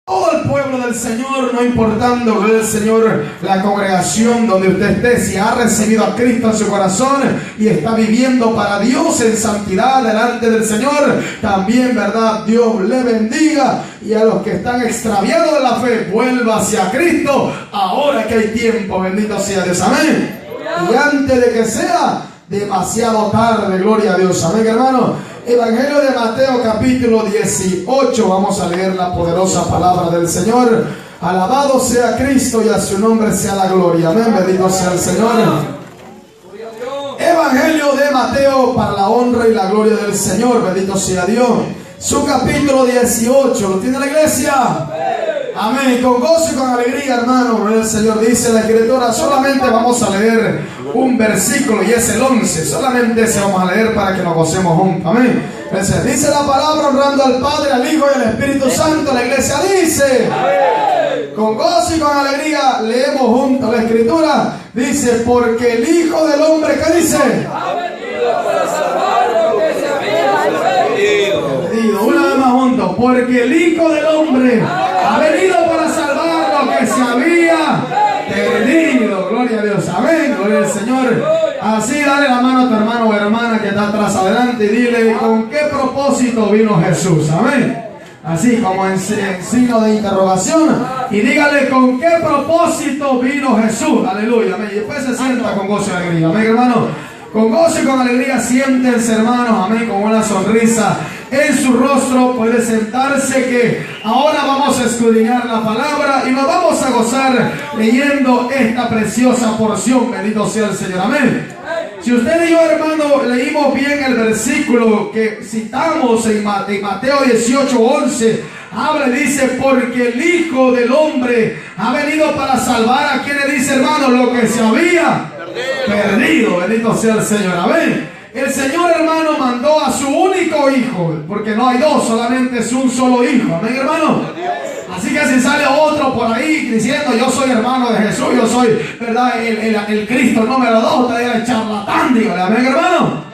Todo el pueblo del Señor, no importando el Señor, la congregación donde usted esté, si ha recibido a Cristo en su corazón y está viviendo para Dios en santidad delante del Señor, también, ¿verdad? Dios le bendiga. Y a los que están extraviados de la fe, vuelva hacia Cristo ahora que hay tiempo. Bendito sea Dios, amén. Y antes de que sea demasiado tarde, gloria a Dios, amén, hermano. Evangelio de Mateo capítulo 18, vamos a leer la poderosa palabra del Señor. Alabado sea Cristo y a su nombre sea la gloria, amén, bendito sea el Señor. Evangelio de Mateo para la honra y la gloria del Señor, bendito sea Dios. Su capítulo 18, ¿lo tiene la iglesia? Amén, con gozo y con alegría, hermano. El Señor dice la Escritura, solamente vamos a leer un versículo y es el 11. Solamente ese vamos a leer para que nos gocemos juntos. Amén. Dice la palabra honrando al Padre, al Hijo y al Espíritu Santo. La iglesia dice, con gozo y con alegría leemos juntos la Escritura. Dice, porque el Hijo del Hombre, ¿qué dice? Ha venido para salvar lo que se había perdido. Una vez más juntos, porque el Hijo del Hombre ha venido para salvar lo que se había perdido. Gloria a Dios, amén, gloria al Señor. Así dale la mano a tu hermano o hermana que está atrás adelante y dile con qué propósito vino Jesús, amén. Así como en signo de interrogación, y dígale con qué propósito vino Jesús, aleluya, amén. Y después se sienta con gozo y alegría, amén, hermano. Con gozo y con alegría siéntense, hermanos, amén, con una sonrisa en su rostro. Puede sentarse, que ahora vamos a escudriñar la palabra y nos vamos a gozar leyendo esta preciosa porción. Bendito sea el Señor, amén. Si usted y yo, hermano, leímos bien el versículo que citamos en Mateo 18:11, habla y dice, porque el Hijo del Hombre ha venido para salvar a quien le dice, hermano, lo que se había perdido. Bendito sea el Señor, amén. El Señor, hermano, mandó a su único hijo, porque no hay dos, solamente es un solo hijo, amén, hermano. Así que si sale otro por ahí diciendo yo soy hermano de Jesús, yo soy, ¿verdad?, el Cristo número 2, te diga el charlatán, dígale, amén, hermano.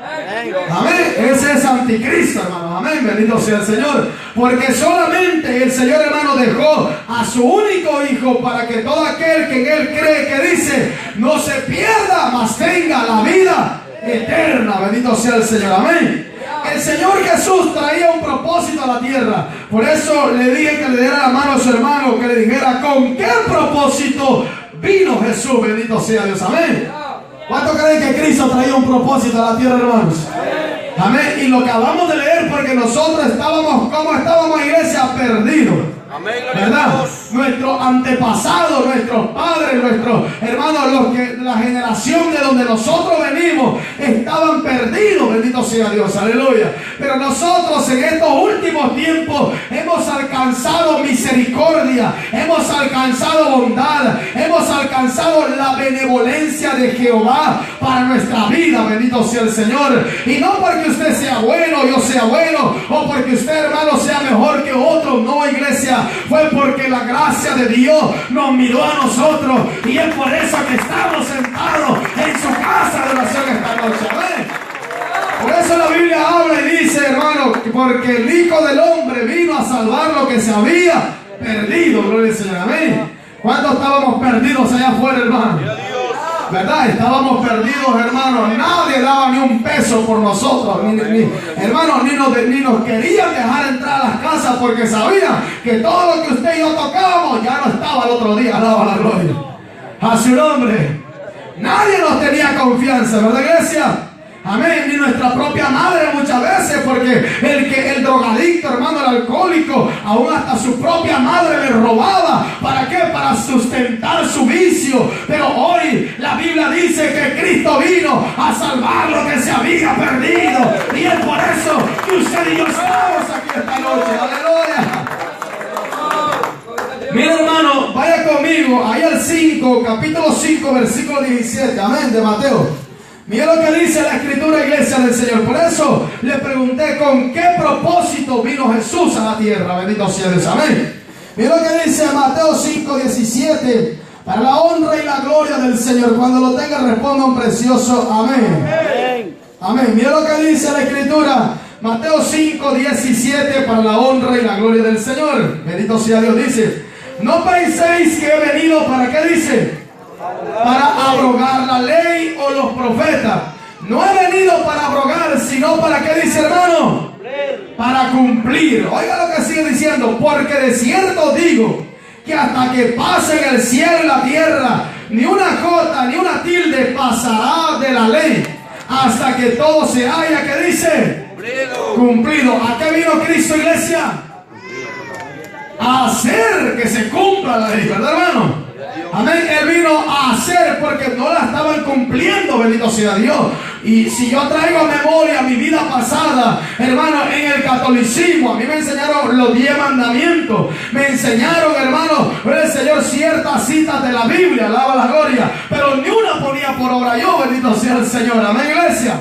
Amén, ese es anticristo, hermano, amén, bendito sea el Señor. Porque solamente el Señor, hermano, dejó a su único hijo para que todo aquel que en él cree, que dice, no se pierda, mas tenga la vida eterna. Bendito sea el Señor, amén. El Señor Jesús traía un propósito a la tierra. Por eso le dije que le diera la mano a su hermano, que le dijera con qué propósito vino Jesús. Bendito sea Dios, amén. ¿Cuánto creen que Cristo traía un propósito a la tierra, hermanos? Amén. Y lo que acabamos de leer, porque nosotros estábamos, ¿cómo estábamos, iglesia? Perdidos. ¿Verdad? Nuestros antepasados, nuestros padres, nuestros hermanos, la generación de donde nosotros venimos, estaban perdidos, bendito sea Dios, aleluya. Pero nosotros en estos últimos tiempos hemos alcanzado misericordia, hemos alcanzado bondad, hemos alcanzado la benevolencia de Jehová para nuestra vida, bendito sea el Señor. Y no porque usted sea bueno, yo sea bueno, o porque usted, hermano, sea mejor que otro, no, iglesia. Fue porque la gracia de Dios nos miró a nosotros, y es por eso que estamos sentados en su casa de oración esta noche, amén. Por eso la Biblia habla y dice, hermano, porque el Hijo del Hombre vino a salvar lo que se había perdido, gloria al Señor, amén. ¿Cuántos estábamos perdidos allá afuera, hermano? ¿Verdad? Estábamos perdidos, hermanos. Nadie daba ni un peso por nosotros. Hermanos, ni nos querían dejar entrar a las casas porque sabían que todo lo que usted y yo tocábamos ya no estaba el otro día. Alaba la gloria a su nombre. Nadie nos tenía confianza, ¿verdad, iglesia? Amén, ni nuestra propia madre muchas veces, porque el drogadicto, hermano, el alcohólico, aún hasta su propia madre le robaba. ¿Para qué? Para sustentar su vicio. Pero hoy la Biblia dice que Cristo vino a salvar lo que se había perdido. Y es por eso que usted y yo estamos aquí esta noche. Aleluya. Mira, hermano, vaya conmigo ahí al 5, capítulo 5, versículo 17, amén, de Mateo. Mira lo que dice la Escritura, iglesia del Señor. Por eso le pregunté con qué propósito vino Jesús a la tierra. Bendito sea Dios, amén. Mira lo que dice Mateo 5:17. Para la honra y la gloria del Señor. Cuando lo tenga, responda un precioso amén. Amén. Mira lo que dice la Escritura. Mateo 5:17, para la honra y la gloria del Señor. Bendito sea Dios, dice: no penséis que he venido, ¿para qué dice? Para abrogar la ley o los profetas. No he venido para abrogar, sino para qué dice, hermano, para cumplir. Oiga lo que sigue diciendo: porque de cierto digo que hasta que pasen el cielo y la tierra, ni una jota ni una tilde pasará de la ley, hasta que todo se haya, ¿qué dice? Cumplido. ¿A qué vino Cristo, iglesia? A hacer que se cumpla la ley, ¿verdad, hermano? Amén. Él vino a hacer, porque no la estaban cumpliendo, bendito sea Dios. Y si yo traigo a memoria mi vida pasada, hermano, en el catolicismo, a mí me enseñaron los 10 mandamientos. Me enseñaron, hermano, el Señor, ciertas citas de la Biblia, alaba la gloria, pero ni una ponía por obra yo, bendito sea el Señor. Amén, iglesia.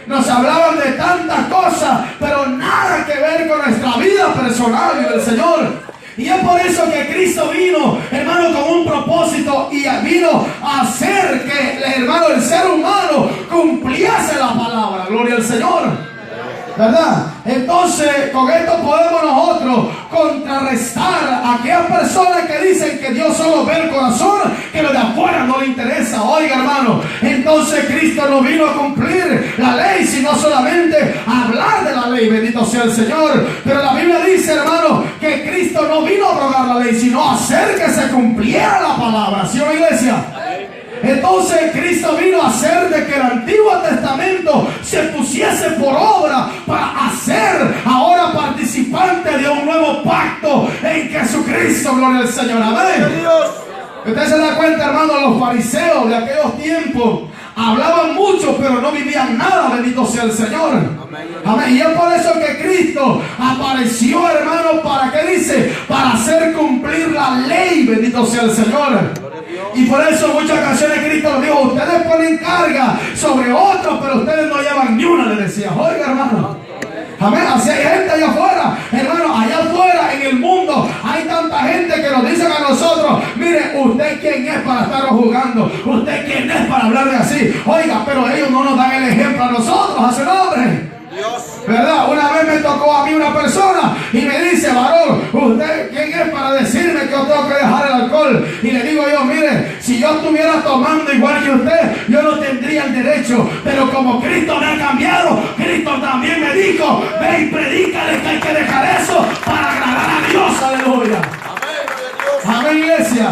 Nos hablaban de tantas cosas, pero nada que ver con nuestra vida personal y del Señor. Y es por eso que Cristo vino, hermano, con un propósito, y vino a hacer que, hermano, el ser humano cumpliese la palabra. Gloria al Señor, ¿verdad? Entonces, con esto podemos nosotros contrarrestar a aquellas personas que dicen que Dios solo ve el corazón, que lo de afuera no le interesa. Oiga, hermano, entonces Cristo no vino a cumplir la ley, sino solamente a hablar de la ley. Bendito sea el Señor. Pero la Biblia dice, hermano, que Cristo no vino a abrogar la ley, sino a hacer que se cumpliera la palabra. ¿Sí, iglesia? Entonces Cristo vino a hacer de que el Antiguo Testamento se pusiese por obra, para hacer ahora participante de un nuevo pacto en Jesucristo. Gloria al Señor. Amén. Usted se da cuenta, hermano, los fariseos de aquellos tiempos hablaban mucho, pero no vivían nada. Bendito sea el Señor. Amén. Y es por eso que Cristo apareció, hermano, ¿para qué dice? Para hacer cumplir la ley. Bendito sea el Señor. Y por eso en muchas ocasiones Cristo lo dijo: ustedes ponen carga sobre otros, pero ustedes no llevan ni una, le decía. Oiga, hermano. Amén. Así hay gente allá afuera, hermano, allá afuera en el mundo hay tanta gente que nos dicen a nosotros: mire, usted quién es para estar jugando, usted quién es para hablarle así. Oiga, pero ellos no nos dan el ejemplo a nosotros, a su nombre. ¿Verdad? Una vez me tocó a mí una persona y me dice: varón, ¿usted quién es para decirme que yo tengo que dejar el alcohol? Y le digo yo: mire, si yo estuviera tomando igual que usted, yo no tendría el derecho, pero como Cristo me ha cambiado, Cristo también me dijo: ve y predícale que hay que dejar eso para agradar a Dios. Aleluya. Amén, iglesia.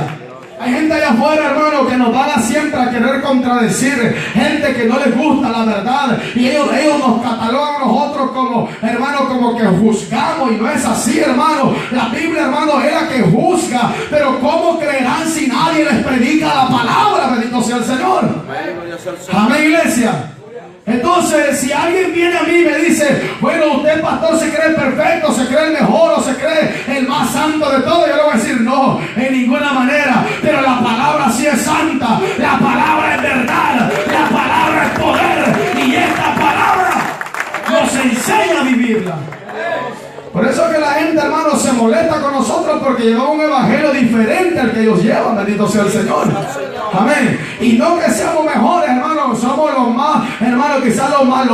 Hay gente allá afuera, hermano, que nos van a siempre a querer contradecir. Gente que no les gusta la verdad. Y ellos nos catalogan a nosotros como, hermano, como que juzgamos. Y no es así, hermano. La Biblia, hermano, es la que juzga. Pero ¿cómo creerán si nadie les predica la palabra? Bendito sea el Señor. Amén, iglesia. Entonces, si alguien viene a mí y me dice: bueno, usted, pastor, se cree perfecto, se cree el mejor, o se cree el más santo de todo, yo le voy a decir: no, en ninguna manera. Pero la palabra sí es santa, la palabra es verdad, la palabra es poder, y esta palabra nos enseña a vivirla. Por eso que la gente, hermano, se molesta con nosotros, porque llevamos un evangelio diferente al que ellos llevan. Bendito sea el Señor. Amén. Y no que seamos mejores, hermano, somos los más, hermano, quizás los más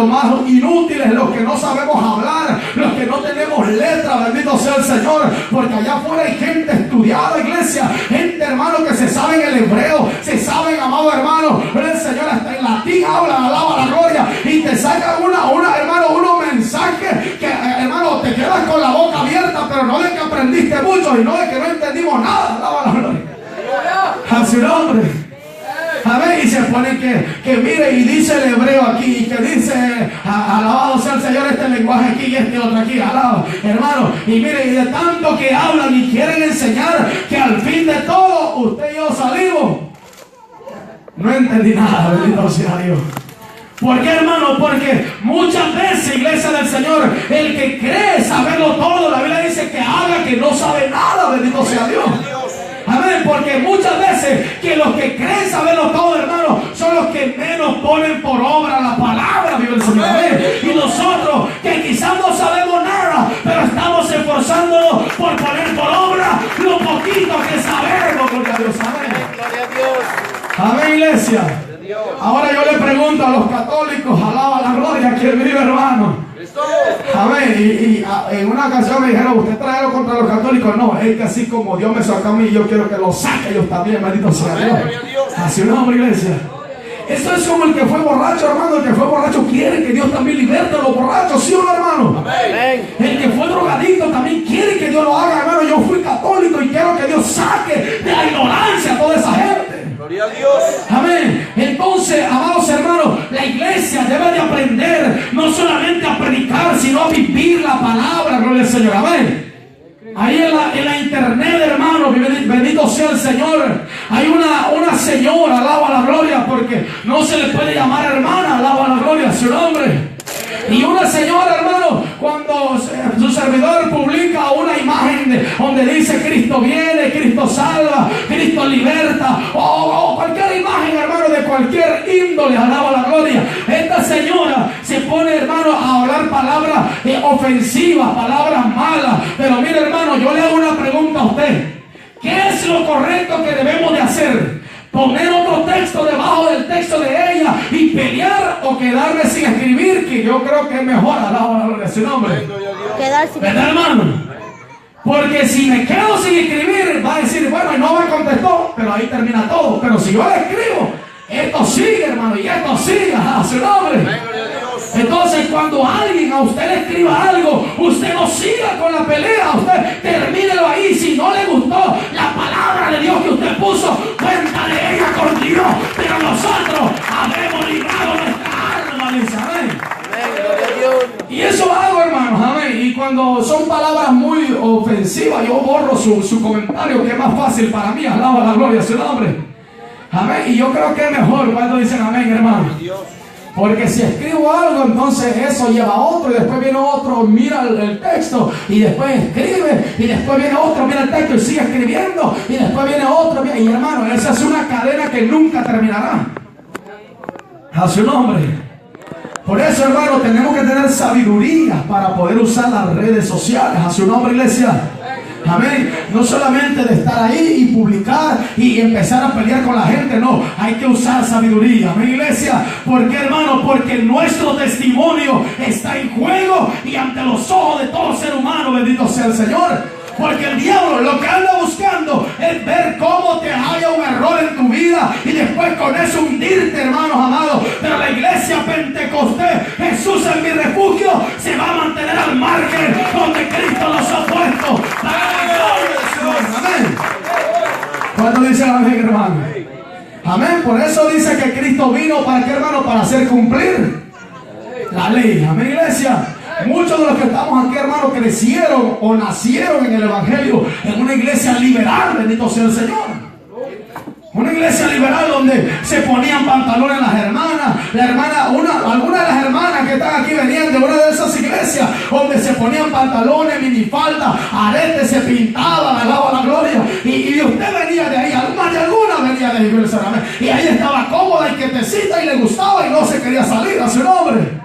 inútiles, los que no sabemos hablar, los que no tenemos letra. Bendito sea el Señor. Porque allá afuera hay gente estudiada, iglesia, gente, hermano, que se saben el hebreo, se saben, amado hermano, el Señor hasta en latín habla, alaba la gloria, y te sacan hermano, unos mensajes que, hermano, te quedas con la boca abierta, pero no de que aprendiste mucho, y no de que no entendimos nada. Alaba la gloria a su nombre. Amén. Y se pone que mire, y dice el hebreo aquí, y que dice: alabado sea el Señor, este lenguaje aquí y este otro aquí, alabado, hermano. Y mire, y de tanto que hablan y quieren enseñar, que al fin de todo usted y yo salimos: no entendí nada. Bendito sea Dios. ¿Por qué, hermano? Porque muchas veces, iglesia del Señor, el que cree saberlo todo, la Biblia dice que haga que no sabe nada. Bendito sea Dios. Amén. Porque muchas veces que los que creen saberlo todo, hermano, son los que menos ponen por obra la palabra. Vive el Señor. Amén. Y nosotros, que quizás no sabemos nada, pero estamos esforzándonos por poner por obra lo poquito que sabemos. Gloria a Dios. Amén. Gloria a Dios. Amén, iglesia. Ahora yo le pregunto a los católicos, alaba la gloria, que vive, hermano. en una ocasión me dijeron, ¿usted trae algo contra los católicos? No, es que así como Dios me sacó a mí, yo quiero que lo saque ellos también, bendito sea Dios. Así una hombre, iglesia. Eso es como el que fue borracho, hermano. El que fue borracho quiere que Dios también liberte a los borrachos, ¿sí o no, hermano? Amén. El que fue drogadicto también quiere que Dios lo haga, hermano. Yo fui católico y quiero que Dios saque de la ignorancia a toda esa gente. Gloria a Dios. Amén. Entonces, amados hermanos, la iglesia debe de aprender no solamente a predicar, sino a vivir la palabra. Gloria al Señor. Amén. Ahí en la internet, hermano, bendito sea el Señor. Hay una señora, alaba la gloria, porque no se le puede llamar hermana, alaba la gloria, su nombre. Y una señora, hermano, cuando su servidor publica una imagen donde dice Cristo viene, Cristo salva, Cristo liberta, o cualquier imagen, hermano, de cualquier índole, alaba la gloria, esta señora se pone, hermano, a hablar palabras ofensivas, palabras malas. Pero mire, hermano, yo le hago una pregunta a usted: ¿qué es lo correcto que debemos de hacer? ¿Poner otro texto debajo del texto de ella y pelear, o quedarme sin escribir? Que yo creo que es mejor, alaba la gloria a su nombre. ¿Verdad, hermano? Porque si me quedo sin escribir, va a decir, bueno, y no me contestó, pero ahí termina todo. Pero si yo le escribo, esto sigue, hermano, y esto sigue, a su nombre. Entonces, cuando alguien a usted le escriba algo, usted no siga con la pelea, usted termínelo ahí. Si no le gustó la palabra de Dios que usted puso, cuenta de ella con Dios. Pero nosotros habemos librado nuestra alma, dice, amén. Y eso hago, hermanos, amén. Y cuando son palabras muy ofensivas, yo borro su comentario, que es más fácil para mí, alaba la gloria a su nombre. Amén. Y yo creo que es mejor cuando dicen amén, hermano. Porque si escribo algo, entonces eso lleva a otro, y después viene otro, mira el texto, y después escribe, y después viene otro, mira el texto y sigue escribiendo, y después viene otro. Y hermano, esa es una cadena que nunca terminará. A su nombre. Por eso, hermano, tenemos que tener sabiduría para poder usar las redes sociales. A su nombre, iglesia. Amén. No solamente de estar ahí y publicar y empezar a pelear con la gente, no, hay que usar sabiduría. Amén, iglesia. ¿Por qué, hermano? Porque nuestro testimonio está en juego y ante los ojos de todo ser humano, bendito sea el Señor. Porque el diablo lo que anda buscando es ver cómo te haya un error en tu vida y después con eso hundirte, hermanos amados. Pero la iglesia Pentecostés, Jesús es mi refugio, se va a mantener al margen donde Cristo los ha puesto. Amén. ¿Cuándo dice amén, hermano? Amén. Por eso dice que Cristo vino, ¿para qué, hermano? Para hacer cumplir la ley. Amén, iglesia. Muchos de los que estamos aquí, hermanos, crecieron o nacieron en el Evangelio en una iglesia liberal, bendito sea el Señor. Una iglesia liberal donde se ponían pantalones las hermanas. Algunas de las hermanas que están aquí venían de una de esas iglesias donde se ponían pantalones, minifalda, aretes, se pintaban, alaba la gloria. Y usted venía de ahí, alguna venía de ahí, y ahí estaba cómoda y quietecita y le gustaba y no se quería salir, a su nombre.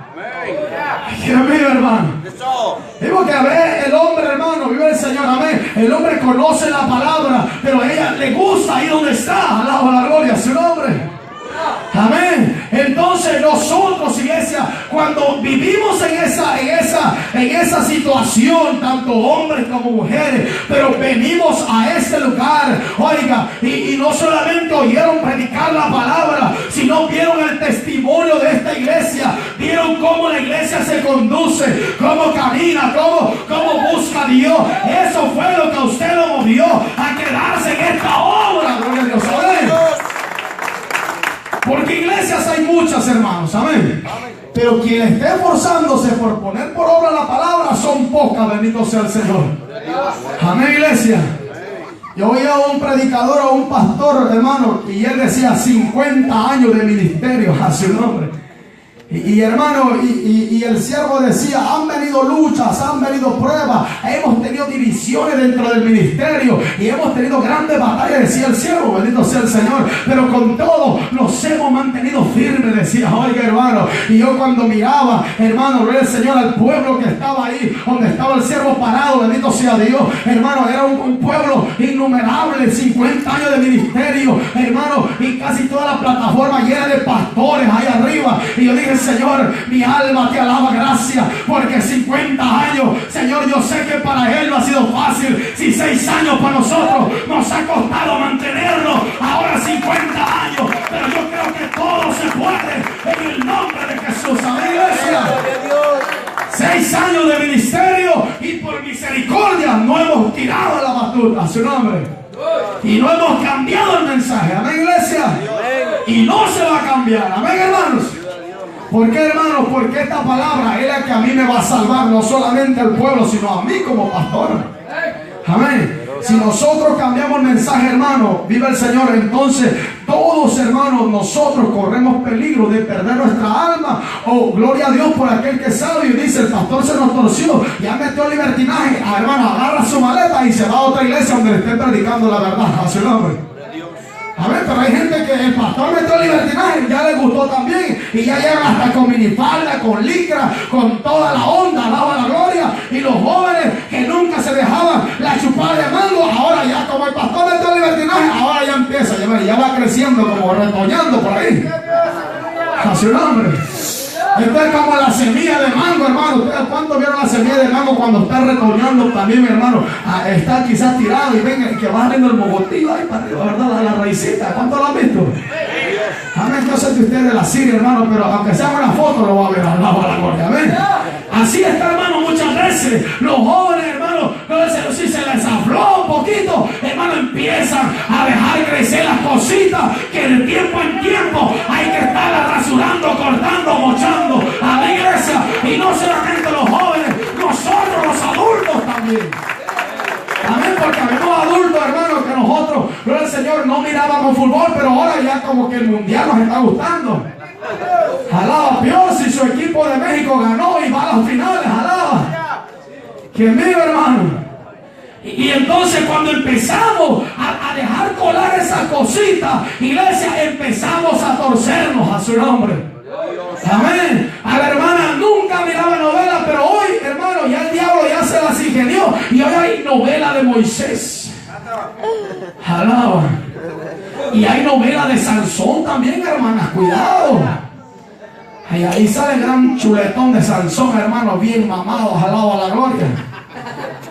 Dios mío, hermano. Digo que a ver, el hombre, hermano, vive el Señor, amén. El hombre conoce la palabra, pero a ella le gusta ahí donde está, alaba la gloria a su nombre. Amén. Entonces nosotros, iglesia, cuando vivimos en esa situación, tanto hombres como mujeres, pero venimos a ese lugar, oiga, y no solamente oyeron predicar la palabra, sino vieron el testimonio de esta iglesia, vieron cómo la iglesia se conduce, cómo camina, cómo busca a Dios. Eso fue lo que a usted lo movió a quedarse en esta obra, gloria a Dios. Amén. Porque iglesias hay muchas, hermanos, amén. Pero quien esté esforzándose por poner por obra la palabra son pocas, bendito sea el Señor. Amén, iglesia. Yo oía a un predicador o un pastor, hermano, y él decía 50 años de ministerio a su nombre. Y hermano, y el siervo decía, han venido luchas, han venido pruebas, hemos tenido divisiones dentro del ministerio y hemos tenido grandes batallas, decía el siervo, bendito sea el Señor, pero con todo nos hemos mantenido firmes, decía, oiga, hermano. Y yo cuando miraba, hermano, gloria al Señor, al pueblo que estaba ahí, donde estaba el siervo parado, bendito sea Dios, hermano, era un pueblo innumerable, 50 años de ministerio, hermano, y casi toda la plataforma llena de pastores ahí arriba. Y yo dije, Señor, mi alma te alaba, gracias, porque 50 años, Señor, yo sé que para Él no ha sido fácil. Si 6 años para nosotros nos ha costado mantenernos, ahora 50 años, pero yo creo que todo se puede en el nombre de Jesús. Amén, iglesia. 6 años de ministerio y por misericordia no hemos tirado la batuta a su nombre. Y no hemos cambiado el mensaje. Amén, iglesia. Y no se va a cambiar. Amén, hermanos. ¿Por qué, hermanos? Porque esta palabra es la que a mí me va a salvar, no solamente al pueblo, sino a mí como pastor. Amén. Si nosotros cambiamos el mensaje, hermano, viva el Señor, entonces todos, hermanos, nosotros corremos peligro de perder nuestra alma. Oh, gloria a Dios por aquel que sabe y dice: el pastor se nos torció, ya metió libertinaje. Ah, hermano, agarra su maleta y se va a otra iglesia donde le esté predicando la verdad a su nombre. A ver, pero hay gente que el pastor metió libertinaje, ya le gustó también, y ya llegan hasta con minifalda, con licra, con toda la onda, alaba la gloria. Y los jóvenes que nunca se dejaban la chupada de mango, ahora ya como el pastor metió libertinaje, ahora ya empieza, ya va creciendo como retoñando por ahí. A su nombre. Esto es como la semilla de mango, hermano. ¿Ustedes cuántos vieron la semilla de mango cuando está retoñando también, mi hermano? Está quizás tirado y ven que va saliendo el mogotillo ahí para arriba, ¿verdad? La raicita. ¿Cuántos lo han visto? Amén. Yo sé que ustedes la siguen, hermano, pero aunque sea una foto lo va a ver al lado de la gloria. Amén. Así está, hermano, muchas veces los jóvenes, hermano, si se les afló un poquito, hermano, empiezan a dejar crecer las cositas que de tiempo en tiempo hay que estarlas rasurando, cortando, mochando a la iglesia. Y no solamente los jóvenes, nosotros los adultos también. Amén, porque habemos adultos, hermanos, que nosotros, gloria al Señor, no mirábamos fútbol, pero ahora ya como que el mundial nos está gustando. Alaba, peor si su equipo de México ganó y va a las finales, alaba. Que viva, hermano. Y entonces cuando empezamos a dejar colar esas cositas, iglesia, empezamos a torcernos a su nombre. Amén. A la hermana nunca miraba novelas, pero hoy, hermano, ya el diablo ya se las ingenió y hoy hay novela de Moisés. Alaba. Y hay novela de Sansón también, hermanas, cuidado. Ahí sale el gran chuletón de Sansón, hermano, bien mamado, alaba la gloria.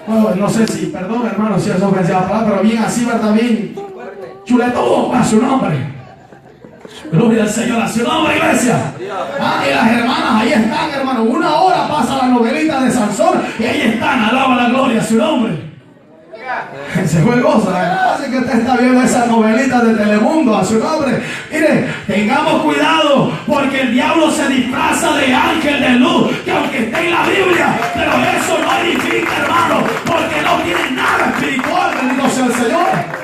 Bueno, no sé si, perdón, hermano, si eso ofrecía la palabra, pero bien así, ¿verdad? Bien chuletón a su nombre. Gloria al Señor, a su nombre, iglesia. Y las hermanas ahí están, hermano. 1 hora pasa la novelita de Sansón y ahí están, alaba la gloria a su nombre. Se fue el gozo. Así que usted está viendo esa novelita de Telemundo a su nombre. Mire, tengamos cuidado porque el diablo se disfraza de ángel de luz, que aunque esté en la Biblia, pero eso no edifica, hermano, porque no tiene nada espiritual, bendito sea el Señor.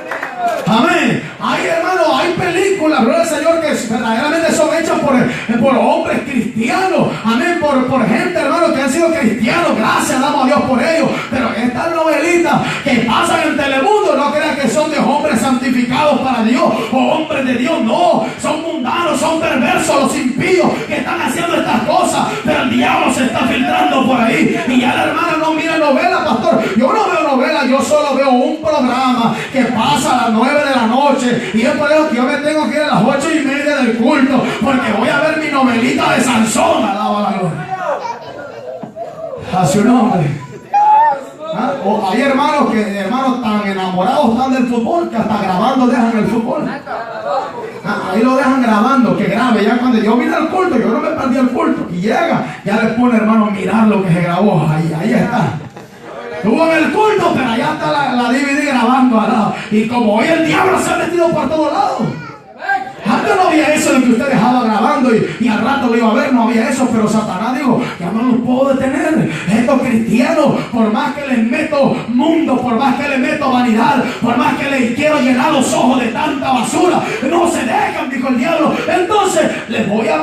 Amén. Hay, hermano, hay películas, gloria al Señor, que verdaderamente son hechas por hombres cristianos. Amén. Por gente, hermano, que han sido cristianos. Gracias, damos a Dios por ellos. Pero estas novelitas que pasan en Telemundo, no crean que son de hombres santificados para Dios o hombres de Dios. No, son mundanos, son perversos, los impíos que están haciendo estas cosas. Pero el diablo se está filtrando por ahí. Y ya la hermana no mira novela, pastor. Yo no veo novela, yo solo veo un programa que pasa a las 9 de la noche. Y es por eso que yo me tengo que ir a las 8:30 del culto, porque voy a ver mi novelita de Sansón. Alaba la gloria a su nombre. O hay hermanos que, hermanos, tan enamorados están del fútbol que hasta grabando dejan el fútbol. Ahí lo dejan grabando, que grabe. Ya cuando yo vine al culto, yo no me perdí el culto. Y llega, ya les pone, hermano, mirar lo que se grabó. Ahí está. Estuvo en el culto, pero allá está la DVD grabando al lado. Y como hoy el diablo se ha metido por todos lados. Antes no había eso de que usted dejaba grabando y al rato lo iba a ver, no había eso, pero Satanás dijo, ya no los puedo detener. Estos cristianos, por más que les meto mundo, por más que les meto vanidad, por más que les quiero llenar los ojos de tanta basura, no se dejan, dijo el diablo. Entonces,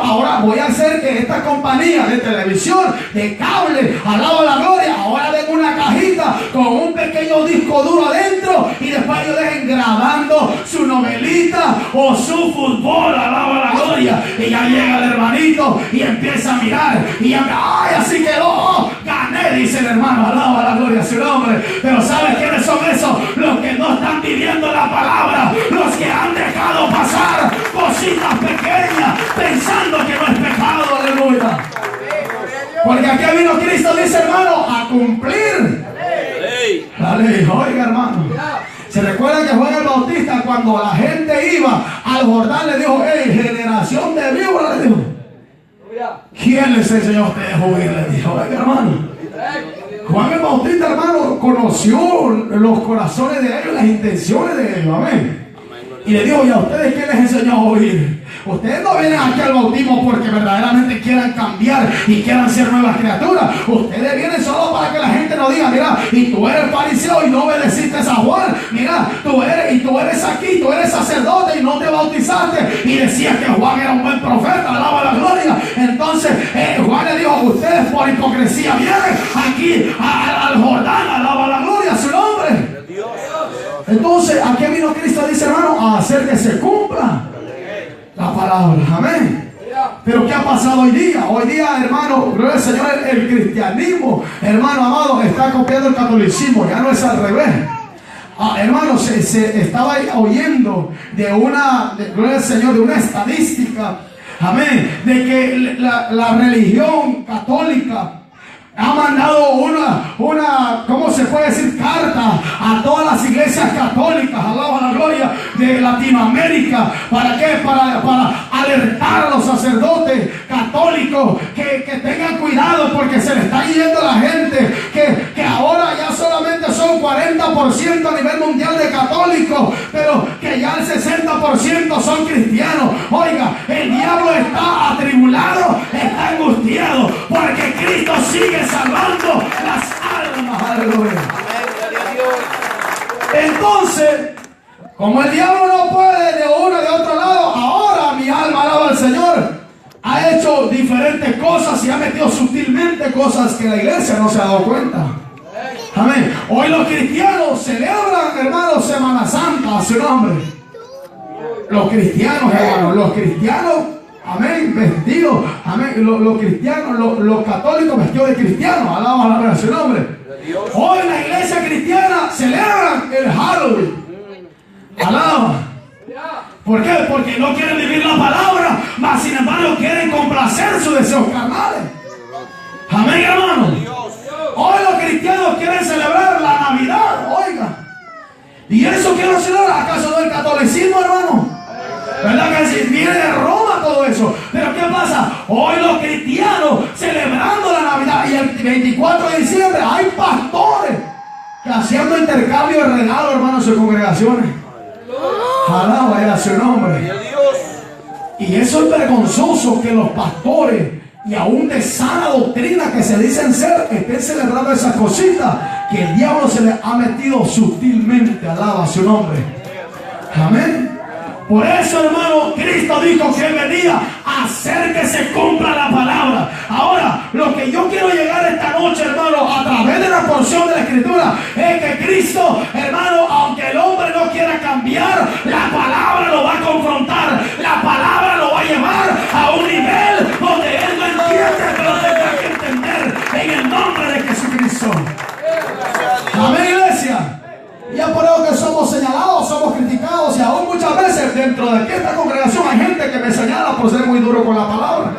ahora voy a hacer que esta compañía de televisión, de cable, alaba la gloria, ahora den una cajita con un pequeño disco duro adentro y después ellos dejen grabando su novelita o su fútbol, alaba la gloria. Y ya llega el hermanito y empieza a mirar y ya, ¡ay, así quedó! Gané, dice el hermano, alaba la gloria a su nombre. Pero ¿sabes quiénes son esos? Los que no están viviendo la palabra, los que han dejado pasar cositas pequeñas pensando que no es pecado, aleluya. el Bautista, cuando la gente iba al Jordán, le dijo: hey, generación de víboras, le dijo, ¿quién les enseñó a ustedes a huir? Le dijo. Oiga, hermano, Juan el Bautista, hermano, conoció los corazones de ellos, las intenciones de ellos. Amén. Y le dijo: ¿y a ustedes quién les enseñó a huir? Ustedes no vienen aquí al bautismo porque verdaderamente quieran cambiar y quieran ser nuevas criaturas. Ustedes vienen solo para que la gente nos diga: mira, y tú eres fariseo y no obedeciste a Juan. Mira, tú eres aquí, tú eres sacerdote y no te bautizaste. Y decías que Juan era un buen profeta, alaba la gloria. Entonces Juan le dijo: ustedes por hipocresía vienen aquí al Jordán, alaba la gloria a su nombre. Entonces, ¿a qué vino Cristo? Dice, hermano, a hacer que se cumpla la palabra. Amén. Pero ¿qué ha pasado hoy día? Hoy día, hermano, gloria al Señor, el cristianismo, hermano amado, está copiando el catolicismo. Ya no es al revés. Hermano, se estaba oyendo gloria al Señor, de una estadística, amén, de que la religión católica ha mandado una, ¿cómo se puede decir?, carta a todas las iglesias católicas, alaba la gloria, de Latinoamérica. ¿Para qué? Para alertar a los sacerdotes católicos que tengan cuidado, porque se le está yendo la gente, que ahora ya solamente son 40% a nivel mundial de católicos, pero que ya el 60% son cristianos. Oiga, el diablo está atribulado, está angustiado, porque Cristo sigue salvando las almas. Aleluya. Entonces, como el diablo no puede de uno y de otro lado, ahora mi alma alaba al Señor. Ha hecho diferentes cosas y ha metido sutilmente cosas que la iglesia no se ha dado cuenta. Amén. Hoy los cristianos celebran, hermanos, Semana Santa a su nombre. Los cristianos, hermanos, los cristianos, amén, vestidos, amén, los cristianos, los católicos vestidos de cristianos, alaba la gloria a su nombre. Hoy la iglesia cristiana celebran el Halloween. Alaba. ¿Por qué? Porque no quieren vivir la palabra, mas sin embargo quieren complacer sus deseos carnales. Amén, hermano. Hoy los cristianos quieren celebrar la Navidad, oiga. ¿Y eso quieren celebrar? ¿Acaso no el catolicismo, hermano? ¿Verdad que si viene de Roma todo eso? Pero ¿qué pasa? Hoy los cristianos celebrando la Navidad, y el 24 de diciembre hay pastores que haciendo intercambio de regalos, hermanos, en sus congregaciones. Alaba a su nombre. Y eso es vergonzoso, que los pastores, y aún de sana doctrina que se dicen ser, estén celebrando esas cositas que el diablo se les ha metido sutilmente. Alaba a su nombre. Amén. Por eso, hermano, Cristo dijo que Él venía a hacer que se cumpla la palabra. Ahora, lo que yo quiero llegar esta noche, hermano, a través de la porción de la Escritura, es que Cristo, hermano, aunque el hombre no quiera cambiar, la palabra lo va a confrontar. La palabra lo va a llevar a un nivel donde Él no entiende, pero tendrá que entender en el nombre de Jesucristo. Amén, iglesia. Ya por eso que somos señalados, somos criticados, y aún muchas veces dentro de esta congregación hay gente que me señala por ser muy duro con la palabra.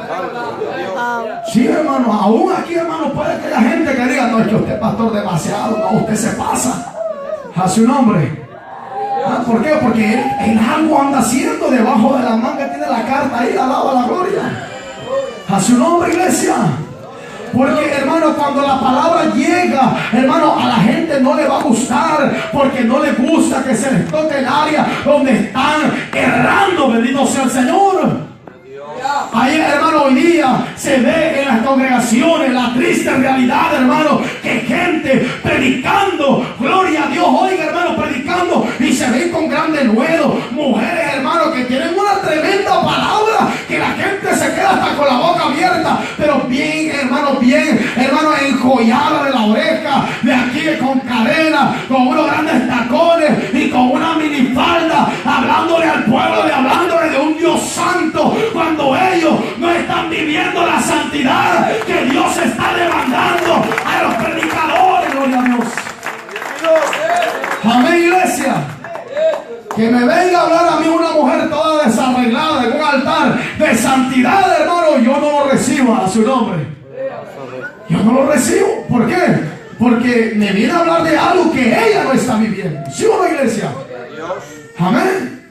Sí, hermano, aún aquí, hermano, puede que haya gente que diga: no, es que usted, pastor, demasiado, no, usted se pasa. A su nombre. ¿Por qué? Porque él algo anda haciendo debajo de la manga, tiene la carta ahí, alaba la gloria. A su nombre, iglesia. Porque, hermano, cuando la palabra llega, hermano, a la gente no le va a gustar, porque no le gusta que se les toque el área donde están errando. Bendito sea el Señor. Ahí, hermano, hoy día se ve en las congregaciones la triste realidad, hermano, que gente predicando, gloria a Dios, oiga, hermano, predicando, y se ven con gran denuedo, mujeres, hermano, que tienen una tremenda palabra, que la gente se queda hasta con la boca abierta, pero bien, hermano, enjollada de la oreja, de aquí con cadena, con unos grandes tacones y con una minifalda, hablándole al pueblo, hablándole de un Dios santo, cuando ellos no están viviendo la santidad que Dios está demandando a los predicadores. Gloria a Dios. Amén, iglesia. Que me venga a hablar a mí una mujer toda desarreglada en un altar de santidad, hermano, yo no lo recibo a su nombre. Yo no lo recibo. ¿Por qué? Porque me viene a hablar de algo que ella no está viviendo. ¿Sí o no, iglesia? Amén.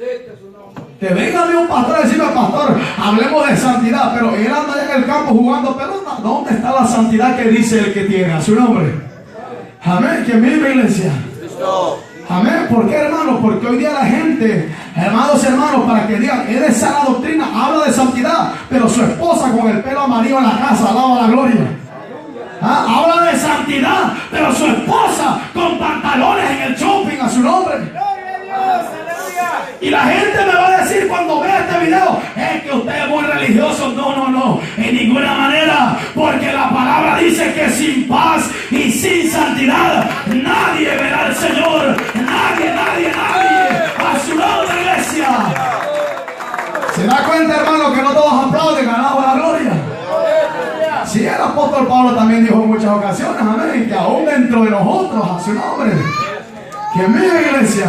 Que venga a mí un pastor y decirme, pastor, hablemos de santidad, pero él anda allá en el campo jugando pelota. ¿Dónde está la santidad que dice el que tiene? A su nombre. Amén. ¿Quién vive, iglesia? Amén. ¿Por qué, hermanos? Porque hoy día la gente, hermanos, para que digan, es de sana doctrina, habla de santidad, pero su esposa con el pelo amarillo en la casa, alaba la gloria. Habla de santidad, pero su esposa con pantalones en el shopping, a su nombre. Y la gente me va a decir cuando vea este video, es que usted es muy religioso. No, en ninguna manera, porque la palabra dice que sin paz y sin santidad nadie verá al Señor. Nadie. A su nombre, iglesia. ¿Se da cuenta, hermano, que no todos aplauden, alaba la gloria? Sí, el apóstol Pablo también dijo en muchas ocasiones, amén, que aún dentro de nosotros, a su nombre. Que mira, iglesia.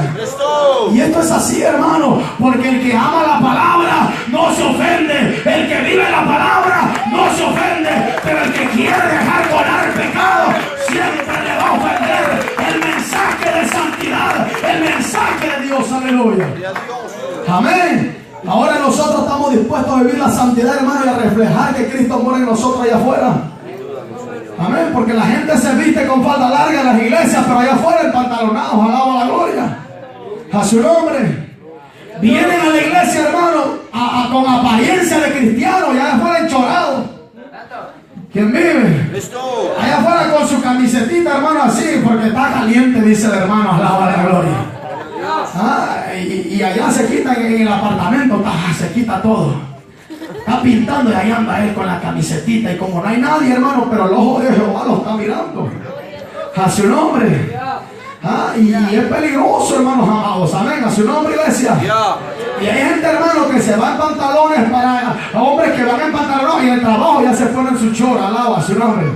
Y esto es así, hermano, porque el que ama la palabra no se ofende. El que vive la palabra no se ofende. Pero el que quiere dejar colar el pecado siempre le va a ofender el mensaje de santidad, el mensaje de Dios. Aleluya. Amén. Ahora nosotros estamos dispuestos a vivir la santidad, hermano, y a reflejar que Cristo muere en nosotros allá afuera. Amén, porque la gente se viste con falda larga en las iglesias, pero allá afuera en pantalonados, alaba la gloria. A su nombre. Vienen a la iglesia, hermano, con apariencia de cristiano, y allá afuera enchorados. ¿Quién vive? Allá afuera con su camisetita, hermano, así, porque está caliente, dice el hermano, alaba la gloria. Y allá se quita en el apartamento, se quita todo. Está pintando y ahí anda él con la camisetita. Y como no hay nadie, hermano, pero el ojo de Jehová lo está mirando. A su nombre. Y es peligroso, hermanos amados. Amén. A su nombre, iglesia. Y hay gente, hermano, que se va en pantalones para hombres que van en pantalones y en el trabajo ya se ponen su chora. Alaba a su nombre.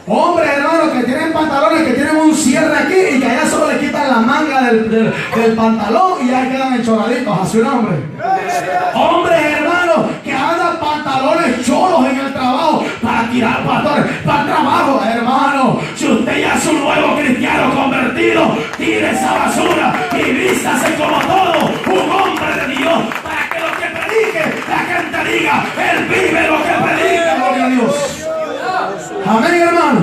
Hombres, hermanos, que tienen pantalones que tienen un cierre aquí y que allá solo le quitan la manga del pantalón y ya quedan enchoraditos. A su nombre. Hombres, hermanos, que andan pantalones cholos en el trabajo para tirar pastores para el trabajo, hermano. Si usted ya es un nuevo cristiano convertido, tire esa basura y vístase como todo un hombre de Dios, para que lo que predique la gente diga, él vive lo que predica. Gloria a Dios. Amén, hermano.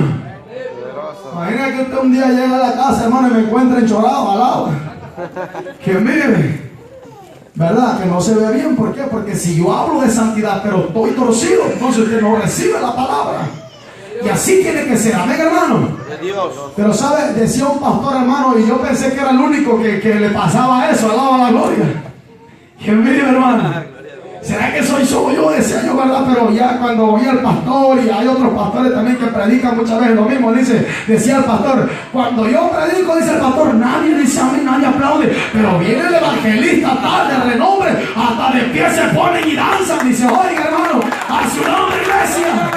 Imagina que usted un día llega a la casa, hermano, y me encuentra enchorado, alaba. Que vive, ¿verdad? Que no se ve bien. ¿Por qué? Porque si yo hablo de santidad, pero estoy torcido, entonces usted no recibe la palabra. Y así tiene que ser. Amén, hermano. Pero sabe, decía un pastor, hermano, y yo pensé que era el único que le pasaba eso, alaba la gloria. ¿Quién vive, hermano? ¿Será que soy solo yo? Decía yo, ¿verdad? Pero ya cuando oí al pastor, y hay otros pastores también que predican muchas veces lo mismo, decía el pastor, cuando yo predico, dice el pastor, nadie dice amén, nadie aplaude, pero viene el evangelista tal de renombre, hasta de pie se ponen y danzan, dice, oiga, hermano, a su nombre, iglesia.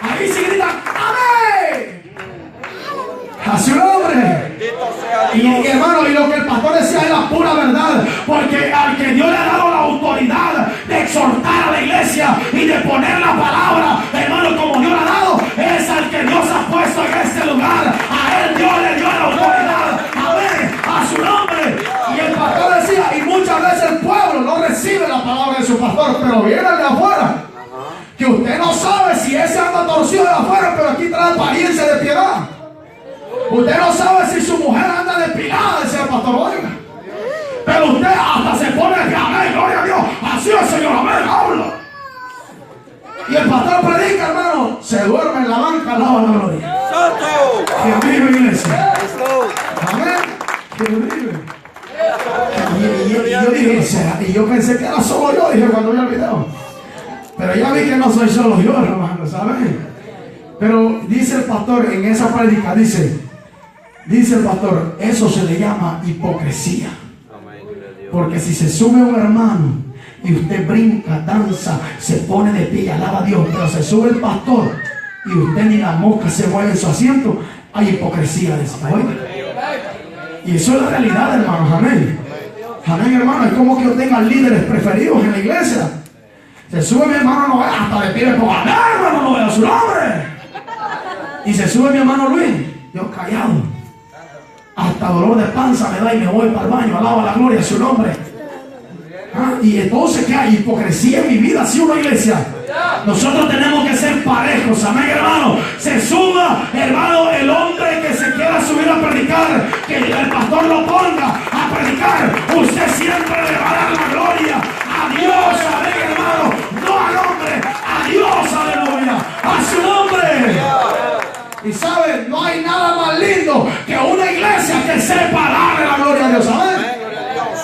Ahí se grita, amén. A su nombre. Y hermano, y lo que el pastor decía es la pura verdad, porque al que Dios le ha dado la autoridad de exhortar a la iglesia y de poner la palabra, hermano, como Dios le ha dado, es al que Dios ha puesto en este lugar. A él Dios le dio la autoridad. Amén. A su nombre. Y el pastor decía, y muchas veces el pueblo no recibe la palabra de su pastor, pero viene de afuera, que usted no sabe si ese anda torcido de afuera, pero aquí trae apariencia de piedad. Usted no sabe si su mujer anda depilada, decía el pastor, oiga. Pero usted hasta se pone de amén, gloria a Dios. Así es, Señor, amén, habla. Y el pastor predica, hermano, se duerme en la banca, alaba la gloria. Que vive, iglesia. Amén. Que vive. Y yo dije, y yo pensé que era solo yo, dije cuando vi el video. Pero ya vi que no soy solo yo, hermano, ¿saben? Pero dice el pastor en esa prédica, dice el pastor, eso se le llama hipocresía. Porque si se sube un hermano y usted brinca, danza, se pone de pie y alaba a Dios, pero se sube el pastor y usted ni la mosca se mueve en su asiento, hay hipocresía de esa. Y eso es la realidad, hermanos. Amén. Amén, hermano. Es como que yo tenga líderes preferidos en la iglesia. Se sube mi hermano Noel, hasta le pide por amén, hermano Noel, a su nombre. Y se sube mi hermano Luis, yo callado. Hasta dolor de panza me da y me voy para el baño. Alaba la gloria a su nombre. Y entonces, ¿qué hay? Hipocresía en mi vida, ¿sí o no, iglesia? Nosotros tenemos que ser parejos, amén, hermano. Se suba, hermano, el hombre que se quiera subir a predicar, que el pastor lo ponga a predicar. Usted siempre le va a dar la gloria a Dios, amén, hermano. No al hombre, a Dios, aleluya, a su nombre. Y sabe, no hay nada más lindo que una iglesia que sepa darle la gloria a Dios, amén.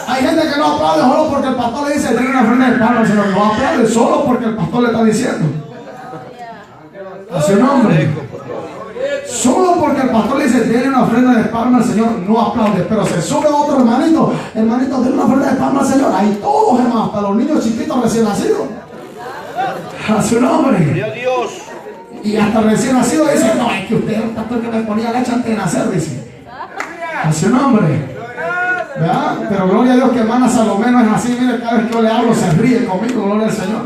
Hay gente que no aplaude solo porque el pastor le dice tiene una ofrenda de palmas, sino no aplaude solo porque el pastor le está diciendo. A su nombre. Solo porque el pastor le dice tiene una ofrenda de palmas al Señor, no aplaude. Pero se sube otro hermanito, hermanito, tiene una ofrenda de palmas al Señor. Hay todos, hermanos, para los niños chiquitos recién nacidos. A su nombre. Y hasta recién nacido dice, no, es que usted es el pastor que me ponía leche antes de nacer, dice. A su nombre. ¿Verdad? Pero gloria a Dios que hermana Salomé no es así. Mire, cada vez que yo le hablo se ríe conmigo, gloria al Señor.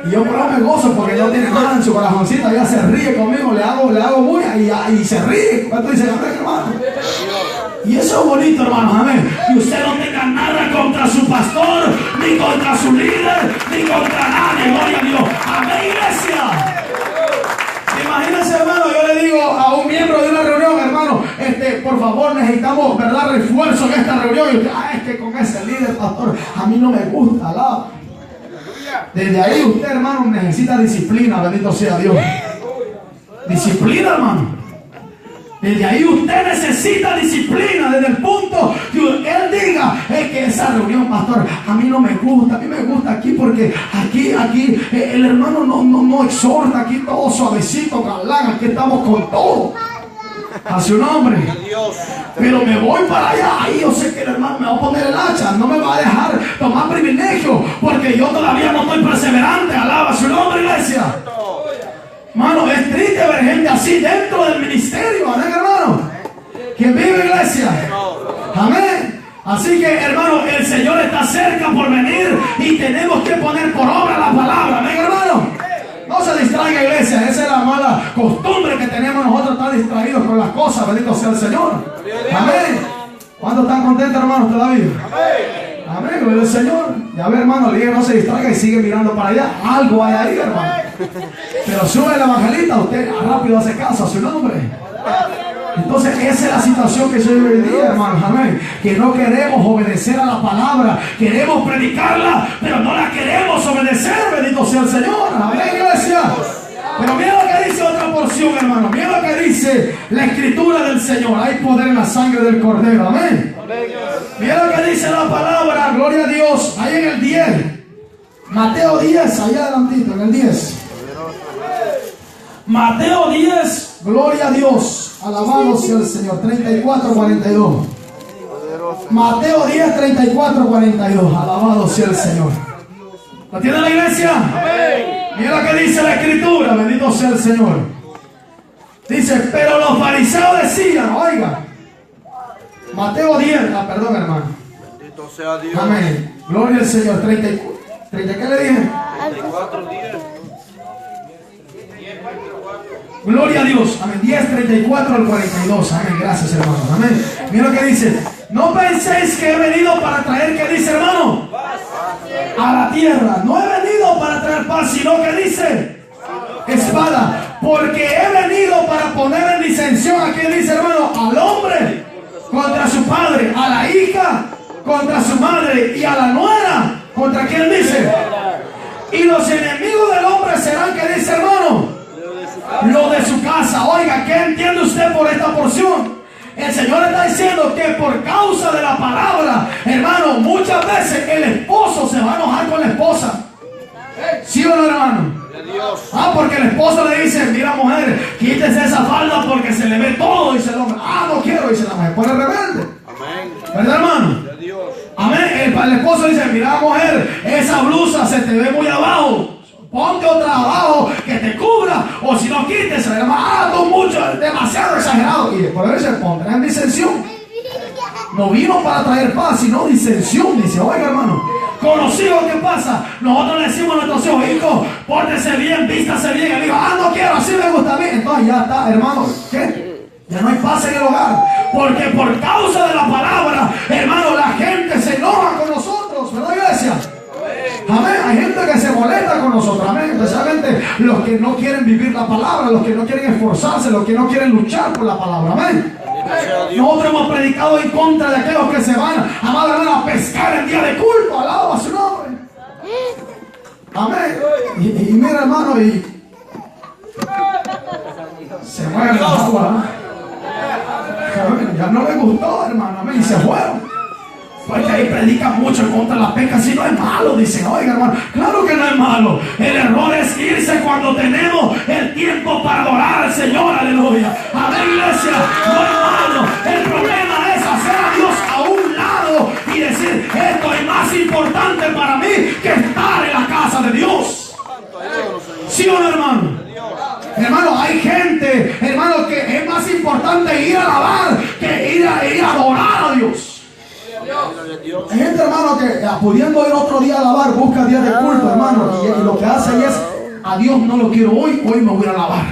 Y yo pero me gozo porque ella tiene nada en su corazoncito. Ella se ríe conmigo, le hago bulla y se ríe. ¿Cuánto dice amén, hermano? Y eso es bonito, hermanos, amén. Que usted no tenga nada contra su pastor, ni contra su líder, ni contra nadie, gloria a Dios. Amén, iglesia. Imagínense, hermano, yo le digo a un miembro de una reunión, hermano, por favor necesitamos, ¿verdad?, refuerzo en esta reunión. Y usted, es que con ese líder, pastor, a mí no me gusta, alaba. Desde ahí usted, hermano, necesita disciplina, bendito sea Dios. Disciplina, hermano. Desde ahí usted necesita disciplina, desde el punto que él diga, es que esa reunión, pastor, a mí no me gusta, a mí me gusta aquí porque aquí el hermano no exhorta, aquí todo suavecito, galán, aquí estamos con todo. A su nombre. Pero me voy para allá, ahí yo sé que el hermano me va a poner el hacha, no me va a dejar tomar privilegio, porque yo todavía no estoy perseverante, alaba su nombre, iglesia. Hermano, es triste ver gente así dentro del ministerio, amén, hermano. ¿Quién vive, iglesia? Amén. Así que, hermano, el Señor está cerca por venir y tenemos que poner por obra la palabra, amén, hermano. No se distraiga, iglesia, esa es la mala costumbre que tenemos nosotros, estar distraídos con las cosas, bendito sea el Señor. Amén. ¿Cuántos están contentos, hermanos, todavía? Amén, gloria al Señor. Ya ve, hermano, el líder no se distraiga y sigue mirando para allá. Algo hay ahí, hermano. Pero sube el evangelista, usted rápido hace caso a su nombre. Entonces esa es la situación que se vive hoy día, hermanos, amén. Que no queremos obedecer a la palabra, queremos predicarla, pero no la queremos obedecer, bendito sea el Señor, amén, iglesia. Pero mira lo que dice otra porción, hermano, mira lo que dice la escritura del Señor. Hay poder en la sangre del Cordero, amén. Mira lo que dice la palabra, gloria a Dios, ahí en el 10, Mateo 10, allá adelantito, en el 10. Mateo 10, gloria a Dios, alabado sea el Señor, 34-42. Mateo 10, 34-42, alabado sea el Señor. ¿Lo tiene la iglesia? Mira lo que dice la escritura, bendito sea el Señor. Dice, pero los fariseos decían, oiga, Mateo 10, perdón, hermano. Bendito sea Dios. Amén, gloria al Señor, 30, ¿qué le dije? 34:10. Gloria a Dios, amén, 10, 34 al 42, amén, gracias, hermano, amén. Mira lo que dice, no penséis que he venido para traer, ¿qué dice, hermano? A la tierra, no he venido para traer paz, sino que dice, espada, porque he venido para poner en disensión, ¿a quién dice, hermano? Al hombre contra su padre, a la hija contra su madre y a la nuera, ¿contra quién dice? Y los enemigos del hombre serán, ¿qué dice, hermano? Lo de su casa. Oiga, ¿qué entiende usted por esta porción? El Señor está diciendo que por causa de la palabra, hermano, muchas veces el esposo se va a enojar con la esposa. ¿Sí o no, hermano? Porque el esposo le dice, mira, mujer, quítese esa falda porque se le ve todo, dice el hombre. No quiero, dice la mujer, pone rebelde. ¿Verdad, hermano? Amén. El esposo dice, mira, mujer, esa blusa se te ve muy abajo. Ponte otra abajo que te cubra, o si no, quítese. Tú mucho, demasiado exagerado. Y por eso se pondrá en disensión. No vino para traer paz, sino disensión. Dice, oiga, hermano, con los hijos, ¿qué pasa? Nosotros le decimos a nuestros hijos, hijo, pórtese bien, vístase bien. Él dijo, no quiero, así me gusta bien. Entonces ya está, hermano, ¿qué? Ya no hay paz en el hogar. Porque por causa de la palabra, hermano, la gente se enoja con nosotros, ¿verdad, iglesia? Amén. Hay gente que se molesta con nosotros, amén. Especialmente los que no quieren vivir la palabra, los que no quieren esforzarse, los que no quieren luchar por la palabra, amén. Nosotros hemos predicado en contra de aquellos que se van, amado hermano, a pescar el día de culto. Alaba a su nombre. Amén. Y mira, hermano, y se mueve la agua. Amén. Ya no le gustó, hermano, amén. Y se fueron. Porque ahí predican mucho en contra de la pesca. Si no es malo, dicen, oiga, hermano, claro que no es malo. El error es irse cuando tenemos el tiempo para adorar al Señor, aleluya. Amén, iglesia, no es malo. El problema es hacer a Dios a un lado y decir, esto es más importante para mí que estar en la casa de Dios. ¿Sí o no, hermano? Hermano, hay gente, hermano, que es más importante ir a alabar que ir a adorar a Dios. Hay gente, hermano, que pudiendo ir otro día a alabar, busca días de culto, hermano, y lo que hacen es, a Dios no lo quiero hoy me voy a alabar.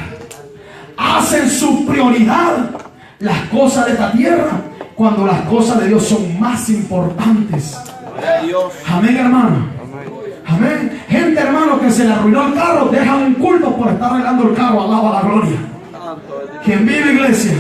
Hacen su prioridad las cosas de esta tierra cuando las cosas de Dios son más importantes. Amén, hermano. Amén. Gente, hermano, que se le arruinó el carro, dejan un culto por estar arreglando el carro, alaba la gloria. ¿Quién vive, iglesia?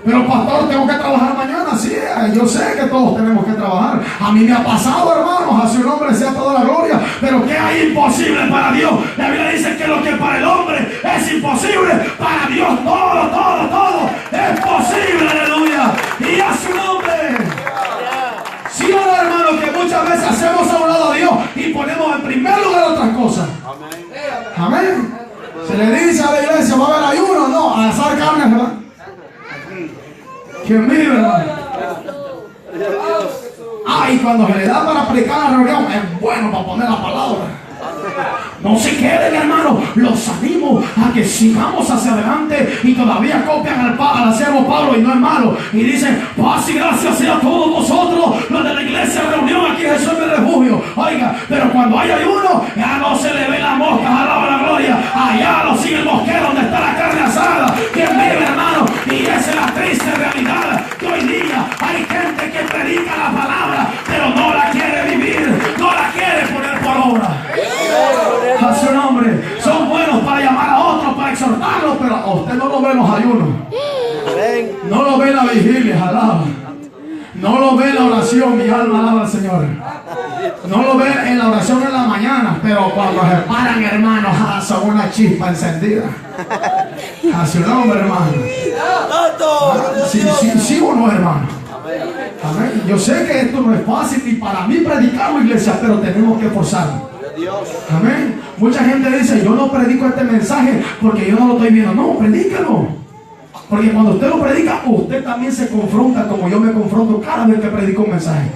Pero pastor, tengo que trabajar mañana. Sí, yo sé que todos tenemos que trabajar. A mí me ha pasado, hermanos, a su nombre sea toda la gloria. Pero ¿qué hay imposible para Dios? La Biblia dice que lo que para el hombre es imposible, para Dios todo es posible, aleluya. Y a su nombre. Sí, hermano, que muchas veces hacemos a un lado a Dios y ponemos en primer lugar otras cosas. Amén. Se le dice a la iglesia, va a haber ayuno, no, a asar carne, ¿verdad? ¿Quién vive, hermano? Y cuando se le da para predicar la reunión, es bueno para poner la palabra. No se queden, hermano. Los animo a que sigamos hacia adelante. Y todavía copian al siervo Pablo, y no es malo. Y dicen, paz y gracia sea a todos vosotros, los de la iglesia reunión aquí en Jesús mi refugio. Oiga, pero cuando hay ayuno, ya no se le ve la mosca, alaba la gloria. Allá lo sigue el mosquero donde está la carne asada. ¿Quién vive, hermano? Y esa es la triste realidad que hoy día hay gente que predica la palabra, pero no la quiere vivir, no la quiere poner por obra. A su nombre. Son buenos para llamar a otros, para exhortarlos, pero a usted no lo ve en los ayunos, no lo ve en la vigilia, alaba. No lo ve en la oración, mi alma alaba al Señor. No lo ve en la oración en la mañana, pero cuando se paran, hermanos, son una chispa encendida. A su nombre, hermano. Sí o no, hermano. Amén. Yo sé que esto no es fácil ni para mí predicarlo, iglesia, pero tenemos que esforzarnos. Amén. Mucha gente dice, yo no predico este mensaje porque yo no lo estoy viendo. No, predícalo. Porque cuando usted lo predica, usted también se confronta como yo me confronto cada vez que predico un mensaje.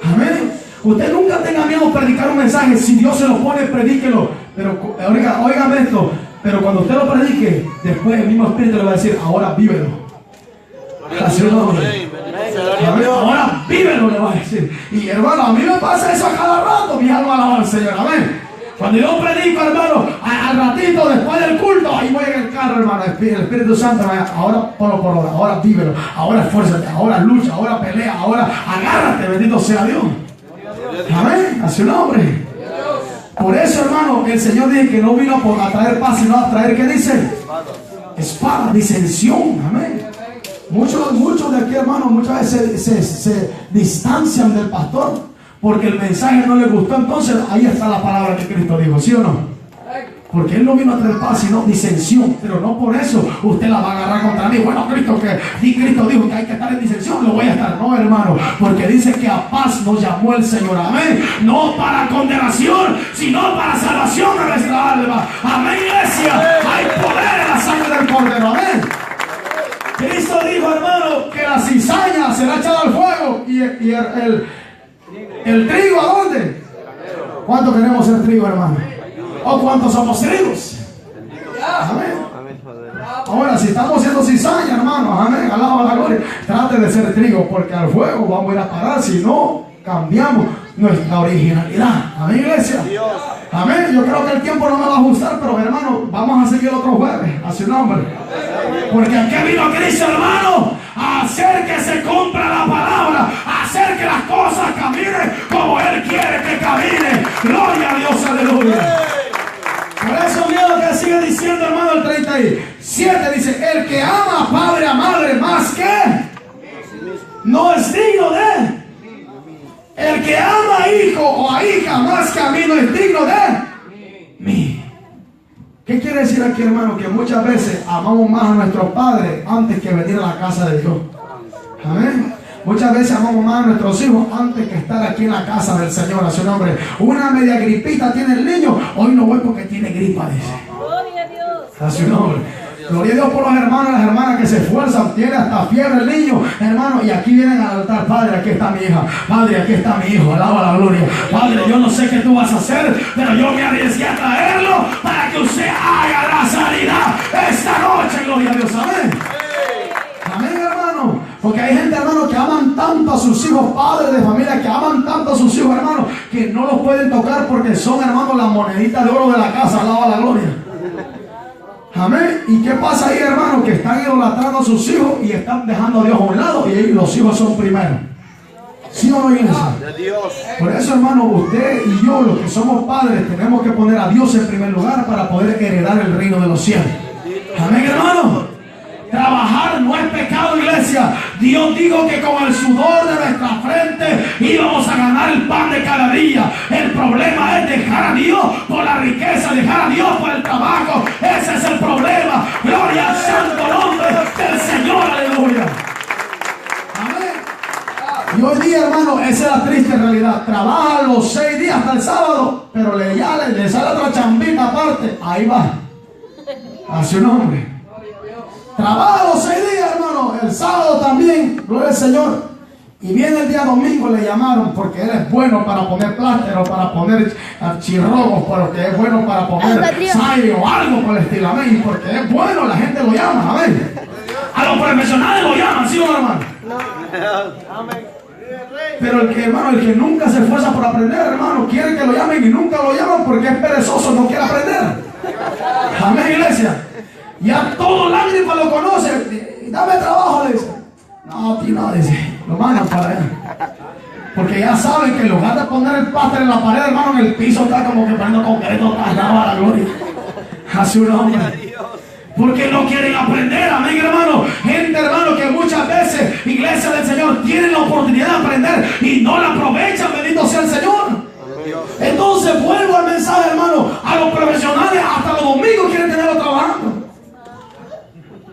Amén. Usted nunca tenga miedo de predicar un mensaje. Si Dios se lo pone, predíquelo. Pero oigan esto. Pero cuando usted lo predique, después el mismo Espíritu le va a decir, ahora vívelo. Así no. Ahora vívelo, le va a decir. Y hermano, a mí me pasa eso a cada rato. Mi alma alaba al Señor. Amén. Cuando yo predico, hermano, al ratito después del culto, ahí voy en el carro, hermano. El Espíritu Santo, ahora ponlo por obra, ahora vívelo, ahora esfuérzate, ahora lucha, ahora pelea, ahora agárrate, bendito sea Dios. Amén, a su nombre. Por eso, hermano, el Señor dice que no vino a traer paz, sino a traer, ¿qué dice? Espada, disensión. Amén. Muchos de aquí, hermano, muchas veces se distancian del pastor porque el mensaje no les gustó. Entonces ahí está la palabra que Cristo dijo, ¿sí o no? Porque Él no vino a traer paz, sino disensión. Pero no por eso usted la va a agarrar contra mí. Bueno, Cristo dijo que hay que estar en disensión, lo voy a estar. No, hermano, porque dice que a paz nos llamó el Señor. Amén. No para condenación, sino para salvación de nuestra alma. Amén, iglesia. Hay poder en la sangre del Cordero. Amén. Cristo dijo, hermano, que la cizaña será echada al fuego. Y el trigo, ¿a dónde? ¿Cuánto queremos el trigo, hermano? ¿O cuántos somos trigos? Amén. Ahora, si estamos siendo cizaña, hermano, amén, alaba la gloria. Trate de ser trigo, porque al fuego vamos a ir a parar si no cambiamos nuestra originalidad. Amén, iglesia. Amén. Yo creo que el tiempo no me va a ajustar, pero hermano, vamos a seguir otro jueves a su nombre. Porque aquí vino Cristo, hermano, a hacer que se cumpla la palabra, hacer que las cosas caminen como Él quiere que caminen. Gloria a Dios, aleluya. Por eso mira lo que sigue diciendo, hermano, el 37 dice: el que ama a padre a madre más que no es digno de. El que ama a hijo o a hija más que a mí no es digno de mí. ¿Qué quiere decir aquí, hermano? Que muchas veces amamos más a nuestros padres antes que venir a la casa de Dios. Amén. Muchas veces amamos más a nuestros hijos antes que estar aquí en la casa del Señor, a su nombre. Una media gripita tiene el niño, hoy no voy porque tiene gripa, dice. Gloria a Dios. A su nombre. Gloria a Dios por los hermanos y las hermanas que se esfuerzan, tiene hasta fiebre el niño, hermano, y aquí vienen al altar: Padre, aquí está mi hija, Padre, aquí está mi hijo, alaba la gloria. Padre, yo no sé qué tú vas a hacer, pero yo me arriesgué a traerlo para que usted haga la sanidad esta noche, gloria a Dios, amén. Amén, hermano. Porque hay gente, hermano, que aman tanto a sus hijos, padres de familia, que aman tanto a sus hijos, hermano, que no los pueden tocar porque son, hermano, las moneditas de oro de la casa, alaba la gloria. Amén. ¿Y qué pasa ahí, hermano? Que están idolatrando a sus hijos y están dejando a Dios a un lado, y ahí los hijos son primero. ¿Sí o no, iglesia? Por eso, hermano, usted y yo, los que somos padres, tenemos que poner a Dios en primer lugar para poder heredar el reino de los cielos. Amén, hermano. Trabajar no es pecado, iglesia. Dios dijo que con el sudor de nuestra frente íbamos a ganar el pan de cada día. El problema es dejar a Dios por la riqueza, dejar a Dios por el trabajo. Ese es el problema. Gloria al santo nombre del Señor, aleluya. Amén. Y hoy día, hermano, esa es la triste realidad. Trabaja los 6 días hasta el sábado, pero le sale otra chambita aparte. Ahí va, a su nombre. Trabaja los 6 días, hermano, el sábado también, gloria al Señor. Y viene el día domingo, le llamaron porque él es bueno para poner pláster, para poner chirrogos, porque es bueno para poner sayo o algo por el estilo, amén. Y porque es bueno, la gente lo llama, amén. A los profesionales lo llaman, ¿sí o no, hermano? Amén. Pero el que, hermano, el que nunca se esfuerza por aprender, hermano, quiere que lo llamen y nunca lo llaman porque es perezoso, no quiere aprender. Amén, iglesia. Ya todo lágrima lo conoce. Dame trabajo, le dice. No, tío, no, dice. Lo mandan para allá. Porque ya saben que en lugar de poner el pastel en la pared, hermano, en el piso está como que poniendo concreto para la gloria. A su nombre. Porque no quieren aprender, amén, hermano. Gente, hermano, que muchas veces, iglesia del Señor, tienen la oportunidad de aprender y no la aprovechan, bendito sea el Señor. Entonces vuelvo al mensaje, hermano. A los profesionales hasta los domingos quieren tenerlo trabajando.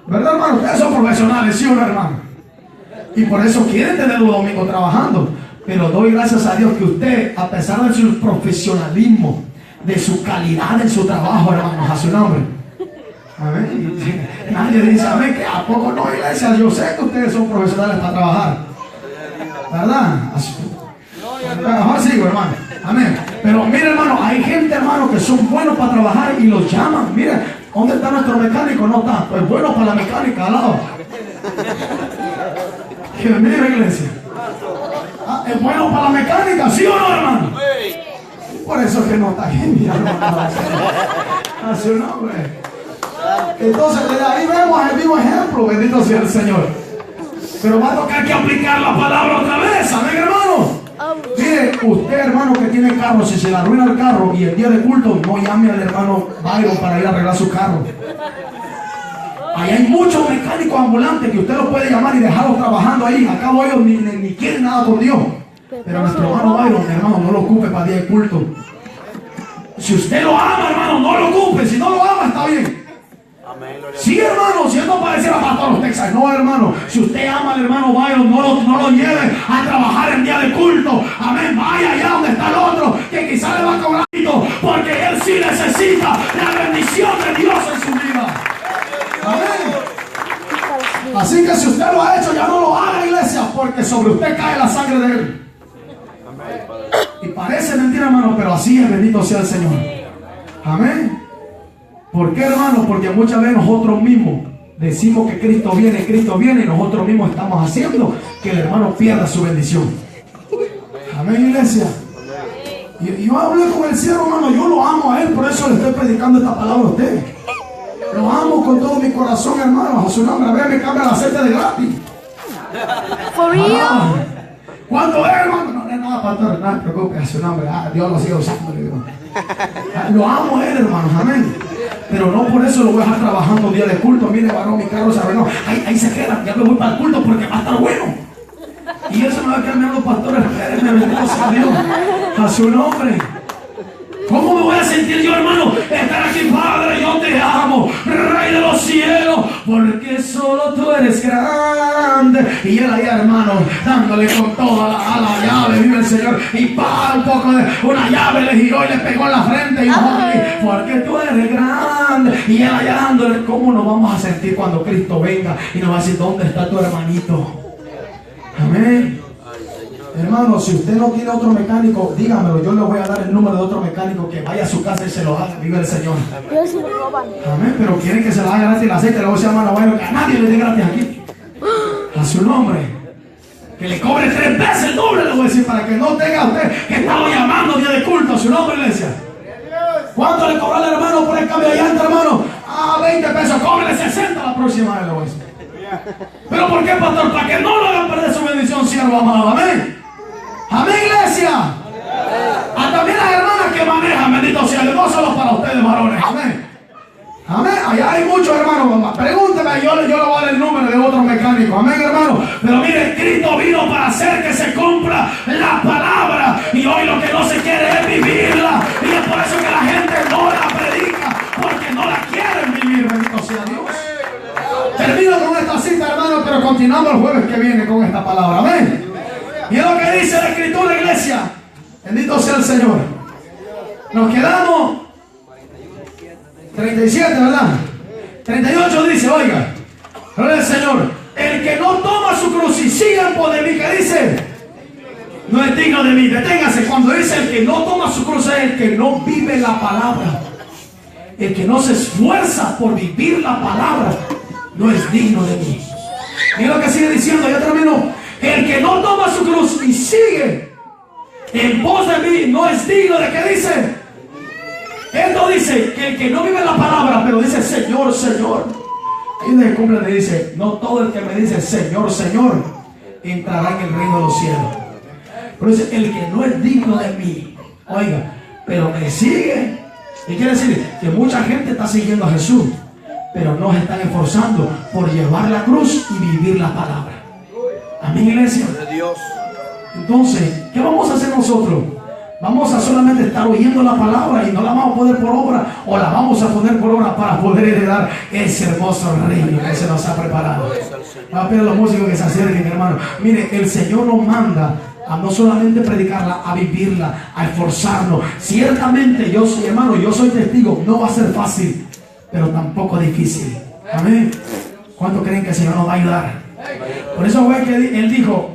¿Verdad, hermano? Ustedes son profesionales, ¿sí o no, hermano? Y por eso quieren tener los domingos trabajando. Pero doy gracias a Dios que usted, a pesar de su profesionalismo, de su calidad en su trabajo, hermanos, a su nombre. Amén. Nadie dice, amén, que a poco no, iglesia. Yo sé que ustedes son profesionales para trabajar. ¿Verdad? Mejor sigo, hermano. Amén. Pero mire, hermano, hay gente, hermano, que son buenos para trabajar y los llaman. Mire, ¿dónde está nuestro mecánico? No está. Pues bueno para la mecánica, al lado. Que mire, iglesia. ¿Es bueno para la mecánica? ¿Sí o no, hermano? Por eso es que no está aquí, mi hermano. A su nombre. Entonces, ahí vemos el mismo ejemplo, bendito sea el Señor. Pero va a tocar que aplicar la palabra otra vez, amén, hermano. Mire, usted, hermano, que tiene carro, si se le arruina el carro y el día de culto, no llame al hermano Byron para ir a arreglar su carro. Ahí hay muchos mecánicos ambulantes que usted los puede llamar y dejarlos trabajando ahí. Acabo ellos ni quieren nada con Dios. Pero nuestro hermano Byron, hermano, no lo ocupe para el día de culto. Si usted lo ama, hermano, no lo ocupe. Si no lo ama, está bien. Sí, hermano, si esto parece a pastor los Texas, no, hermano. Si usted ama al hermano Byron, no lo lleve a trabajar el día de culto. Amén, vaya allá donde está el otro, que quizá le va a cobrar, porque él sí necesita la bendición de Dios en su vida. Amén. Así que si usted lo ha hecho, ya no lo haga, iglesia, porque sobre usted cae la sangre de él. Y parece mentira, hermano, pero así es, bendito sea el Señor. Amén. ¿Por qué, hermano? Porque muchas veces nosotros mismos decimos que Cristo viene y nosotros mismos estamos haciendo que el hermano pierda su bendición. Amén, iglesia. Y yo hablé con el siervo, hermano, yo lo amo a él, por eso le estoy predicando esta palabra a usted. Lo amo con todo mi corazón, hermano, a su nombre. A ver, me cambia el aceite de gratis. For real? ¿Cuánto es, hermano? No es nada, pastor, no se preocupe, a su nombre. Dios lo sigue usando, le digo. Lo amo a él, hermanos, amén. Pero no por eso lo voy a dejar trabajando un día de culto. Mire, varón, mi carro se arruinó. Ahí se queda, ya me voy para el culto porque va a estar bueno. Y eso me va a quedar mirando, pastores, espérenme, bendito sea Dios, a su nombre. ¿Cómo me voy a sentir yo, hermano? Estar aquí, Padre, yo te amo, Rey de los cielos, porque solo tú eres grande. Y él ahí, hermano, dándole con toda a la llave, vive el Señor. Y para un poco de una llave le giró y le pegó en la frente. Y porque tú eres grande. Y él allá dándole. ¿Cómo nos vamos a sentir cuando Cristo venga y nos va a decir, ¿dónde está tu hermanito? Amén. Hermano, si usted no tiene otro mecánico, dígamelo, yo le voy a dar el número de otro mecánico que vaya a su casa y se lo haga, vive el Señor. Amén, pero quieren que se lo haga gratis el aceite, le voy a decir, hermano, bueno, que a nadie le dé gratis aquí. A su nombre. Que le cobre 3 veces el doble, le voy a decir, para que no tenga usted que estaba llamando día de culto a su nombre, iglesia. ¿Cuánto le cobró al hermano por el cambio de llanta, hermano? 20 pesos, cóbrele 60 la próxima vez, le voy a decir. ¿Pero por qué, pastor? Para que no lo hagan perder su bendición, siervo amado, amén. Amén, iglesia. También las hermanas que manejan, bendito sea Dios, no solo para ustedes, varones, amén. Amén, allá hay muchos hermanos. Pregúnteme, yo le voy a dar el número de otro mecánico, amén, hermano. Pero mire, Cristo vino para hacer que se cumpla la palabra. Y hoy lo que no se quiere es vivirla. Y es por eso que la gente no la predica, porque no la quieren vivir, bendito sea Dios. Termino con esta cita, hermano, pero continuamos el jueves que viene con esta palabra, amén. Y es lo que dice la Escritura, iglesia. Bendito sea el Señor. Nos quedamos 37, ¿verdad? 38 dice, oiga, gloria al Señor. El que no toma su cruz y sigue en pos de mí, ¿qué dice? No es digno de mí. Deténgase. Cuando dice el que no toma su cruz es el que no vive la palabra. El que no se esfuerza por vivir la palabra no es digno de mí. Mira lo que sigue diciendo, ya terminó. El que no toma su cruz y sigue en pos de mí no es digno de, ¿qué dice? Él no dice que el que no vive la palabra, pero dice Señor, Señor. Y de cumple le dice, no todo el que me dice Señor, Señor entrará en el reino de los cielos. Pero dice, el que no es digno de mí, oiga, pero me sigue. Y quiere decir que mucha gente está siguiendo a Jesús, pero no se están esforzando por llevar la cruz y vivir la palabra. Amén, iglesia. Entonces, ¿qué vamos a hacer nosotros? Vamos a solamente estar oyendo la palabra y no la vamos a poner por obra, o la vamos a poner por obra para poder heredar ese hermoso reino que se nos ha preparado. Va a pedir a los músicos que se acerquen, hermano. Mire, el Señor nos manda a no solamente predicarla, a vivirla, a esforzarnos. Ciertamente, yo soy, hermano, yo soy testigo, no va a ser fácil, pero tampoco difícil. Amén. ¿Cuántos creen que el Señor nos va a ayudar? Por eso fue que Él dijo,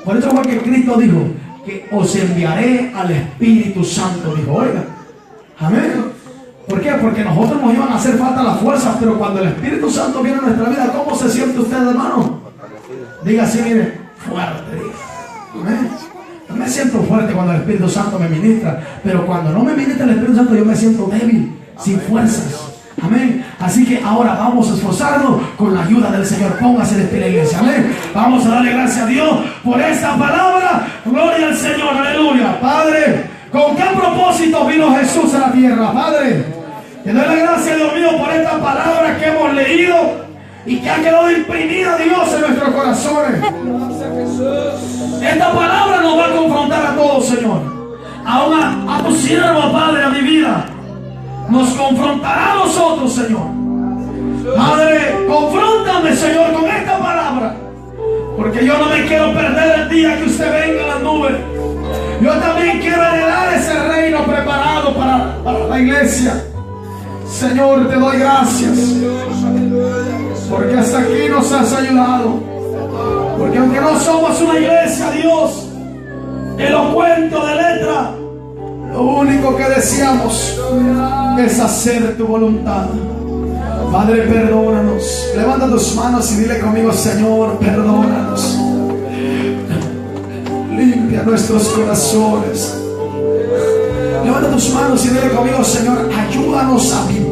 por eso fue que Cristo dijo que os enviaré al Espíritu Santo. Dijo, oiga, amén. ¿Por qué? Porque nosotros nos iban a hacer falta las fuerzas, pero cuando el Espíritu Santo viene a nuestra vida, ¿cómo se siente usted, hermano? Diga así, mire, fuerte, diga. Amén. Yo me siento fuerte cuando el Espíritu Santo me ministra, pero cuando no me ministra el Espíritu Santo yo me siento débil, sin fuerzas. Amén. Así que ahora vamos a esforzarnos con la ayuda del Señor. Póngase de pie, la iglesia. Amén. Vamos a darle gracias a Dios por esta palabra. Gloria al Señor. Aleluya. Padre, ¿con qué propósito vino Jesús a la tierra? Padre, te doy la gracia, Dios mío, por esta palabra que hemos leído y que ha quedado imprimida, Dios, en nuestros corazones. Esta palabra nos va a confrontar a todos, Señor. Aún a tu siervo, Padre, a mi vida. Nos confrontará a nosotros, Señor. Padre, confróntame, Señor, con esta palabra, porque yo no me quiero perder el día que usted venga a las nubes. Yo también quiero heredar ese reino preparado para la iglesia. Señor, te doy gracias, porque hasta aquí nos has ayudado. Porque aunque no somos una iglesia, Dios, elocuente de letra, lo único que deseamos es hacer tu voluntad. Padre, perdónanos. Levanta tus manos y dile conmigo, Señor, perdónanos. Limpia nuestros corazones. Levanta tus manos y dile conmigo, Señor, ayúdanos a vivir